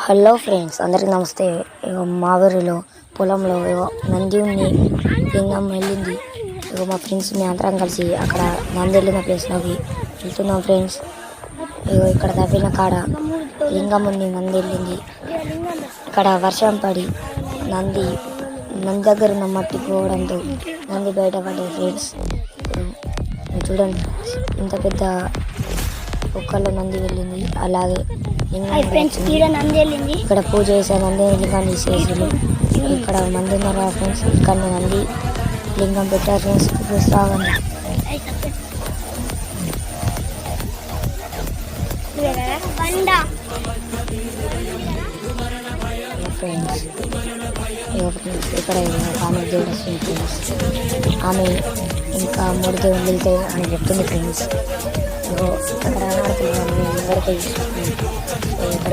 Hello friends, అందరికీ నమస్తే. మా ఊరిలో పొలంలో నంది ఉంది, లింగం వెళ్ళింది. మా ఫ్రెండ్స్ మేము అందరం కలిసి అక్కడ నంది వెళ్ళిన ప్లేస్లోకి వెళ్తున్నాం ఫ్రెండ్స్. ఇక్కడ తవ్విన కాడ లింగం ఉంది, నంది వెళ్ళింది. ఇక్కడ వర్షం పడి నంది దగ్గర ఉన్న మట్టి పోవడంతో నంది బయటపడ్డది ఫ్రెండ్స్. చూడండి, ఇంత పెద్ద ఒక్కళ్ళు నంది వెళ్ళింది. అలాగే ఇక్కడ పూజ చేసే నంది లింగాన్ని తీసేసారు. ఇక్కడ మంది ఉన్నారు ఫ్రెండ్స్. ఇక్కడ నంది లింగం పెట్టారు ఫ్రెండ్స్. చూస్తామండి ఫ్రెండ్స్. ఇక్కడ ఆమె దేవుడు వస్తుంది ఫ్రెండ్స్. ఆమె ఇంకా 3 దేవుళ్ళు వెళ్తాయి అని చెప్తుంది ఫ్రెండ్స్. ఇక్కడ ఆడుతున్నాను ఎవరికై ఇక్కడ